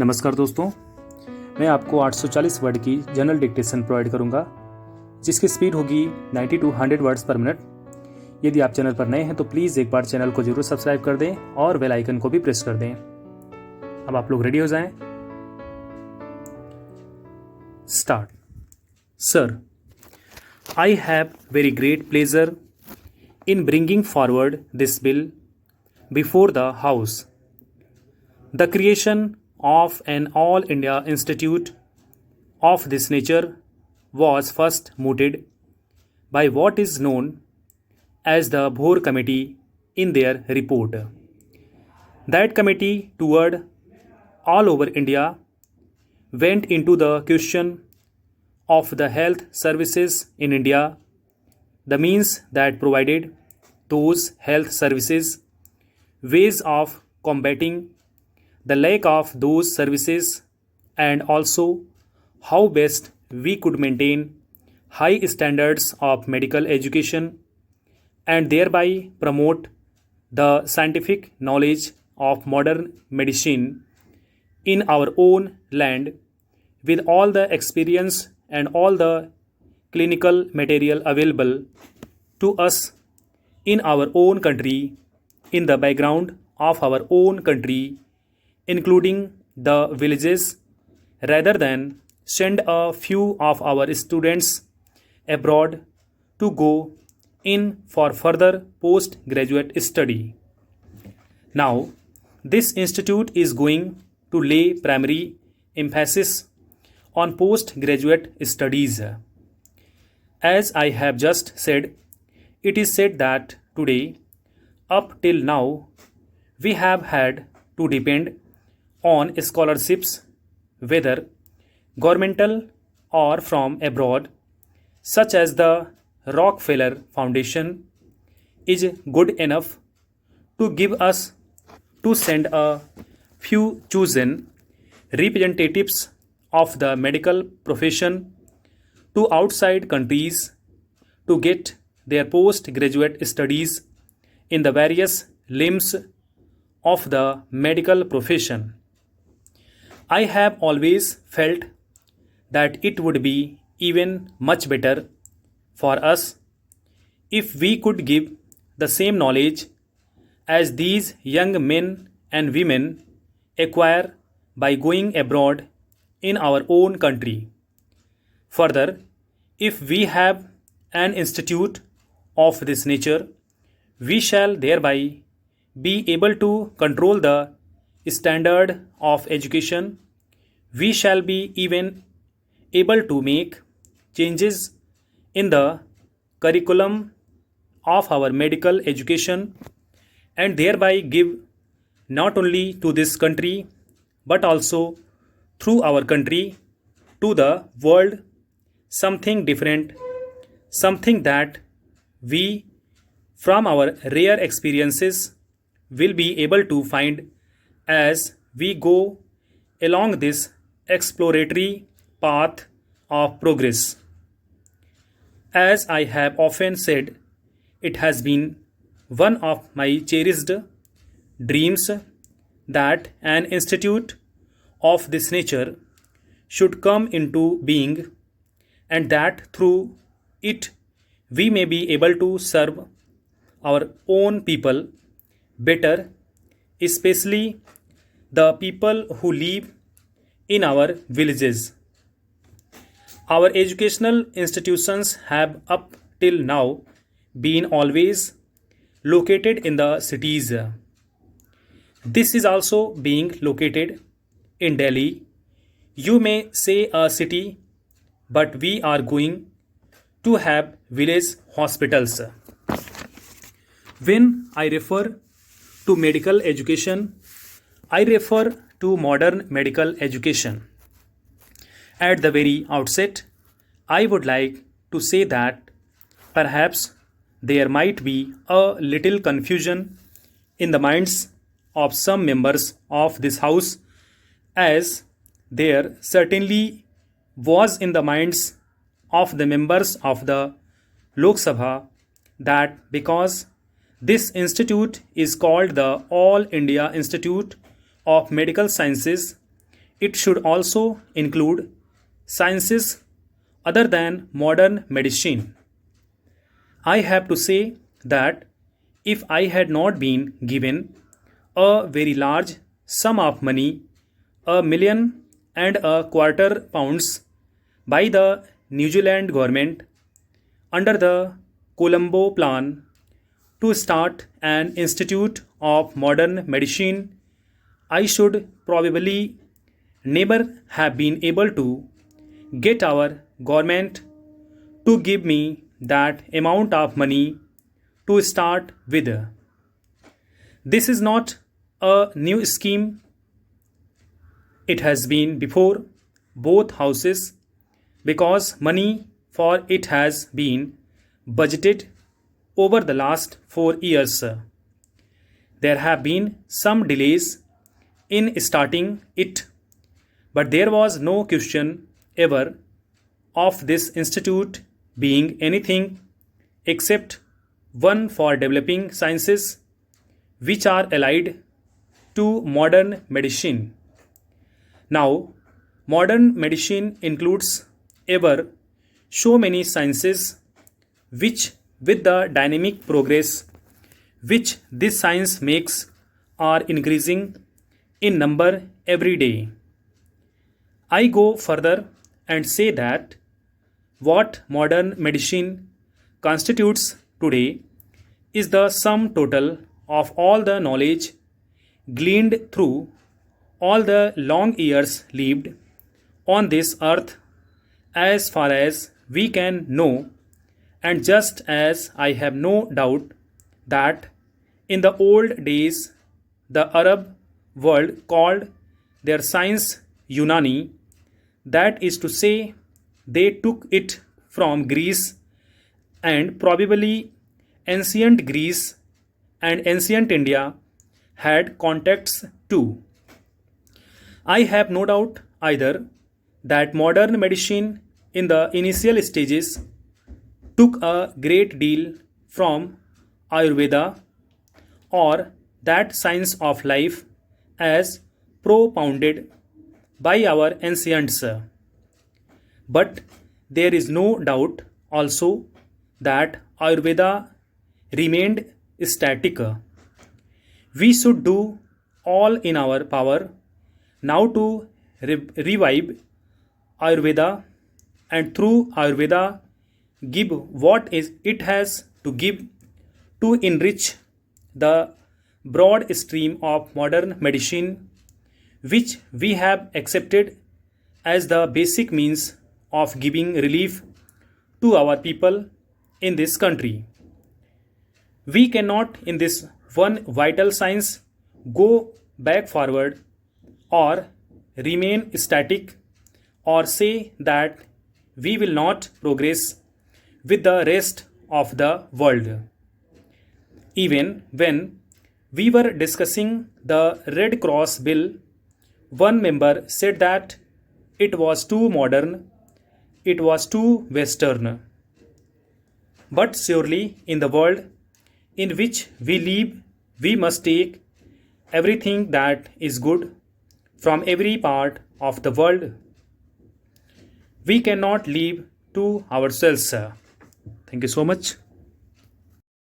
नमस्कार दोस्तों, मैं आपको 840 वर्ड की जनरल डिक्टेशन प्रोवाइड करूंगा जिसकी स्पीड होगी 90 टू 100 वर्ड्स पर मिनट। यदि आप चैनल पर नए हैं तो प्लीज़ एक बार चैनल को जरूर सब्सक्राइब कर दें और बेल आइकन को भी प्रेस कर दें। अब आप लोग रेडी हो जाएं। Start. Sir, I have very great pleasure in bringing forward this bill before the House. The creation of an All India Institute of this nature was first mooted by what is known as the Bhor Committee in their report. That committee toured all over India, went into the question of the health services in India, the means that provided those health services, ways of combating the lack of those services, and also how best we could maintain high standards of medical education and thereby promote the scientific knowledge of modern medicine in our own land with all the experience and all the clinical material available to us in our own country, in the background of our own country, including the villages, rather than send a few of our students abroad to go in for further postgraduate study. Now, this institute is going to lay primary emphasis on postgraduate studies. As I have just said, it is said that today, up till now, we have had to depend on scholarships, whether governmental or from abroad, such as the Rockefeller Foundation, is good enough to give us to send a few chosen representatives of the medical profession to outside countries to get their postgraduate studies in the various limbs of the medical profession. I have always felt that it would be even much better for us if we could give the same knowledge as these young men and women acquire by going abroad in our own country. Further, if we have an institute of this nature, we shall thereby be able to control the standard of education. We shall be even able to make changes in the curriculum of our medical education and thereby give not only to this country but also through our country to the world something different, something that we from our rare experiences will be able to find as we go along this exploratory path of progress. As I have often said, it has been one of my cherished dreams that an institute of this nature should come into being and that through it we may be able to serve our own people better, especially the people who live in our villages. Our educational institutions have up till now been always located in the cities. This is also being located in Delhi. You may say a city, but we are going to have village hospitals. When I refer to medical education, I refer to modern medical education. At the very outset, I would like to say that perhaps there might be a little confusion in the minds of some members of this house, as there certainly was in the minds of the members of the Lok Sabha, that because this institute is called the All India Institute of Medical Sciences, it should also include sciences other than modern medicine. I have to say that if I had not been given a very large sum of money, £1.25 million, by the New Zealand government under the Colombo Plan to start an institute of modern medicine, I should probably never have been able to get our government to give me that amount of money to start with. This is not a new scheme, it has been before both houses because money for it has been budgeted over the last 4 years. There have been some delays in starting it, but there was no question ever of this institute being anything except one for developing sciences which are allied to modern medicine. Now, modern medicine includes ever so many sciences which, with the dynamic progress which this science makes, are increasing in number every day. I go further and say that what modern medicine constitutes today is the sum total of all the knowledge gleaned through all the long years lived on this earth as far as we can know, and just as I have no doubt that in the old days the Arab world called their science Unani, that is to say, they took it from Greece, and probably ancient Greece and ancient India had contacts too. I have no doubt either that modern medicine in the initial stages took a great deal from Ayurveda or that science of life as propounded by our ancients. But there is no doubt also that Ayurveda remained static. We should do all in our power now to revive Ayurveda, and through Ayurveda give what is it has to give to enrich the broad stream of modern medicine which we have accepted as the basic means of giving relief to our people in this country. We cannot in this one vital science go back forward or remain static or say that we will not progress with the rest of the world. Even when we were discussing the Red Cross bill, one member said that it was too modern, it was too Western. But surely in the world in which we live, we must take everything that is good from every part of the world. We cannot live to ourselves. Thank you so much.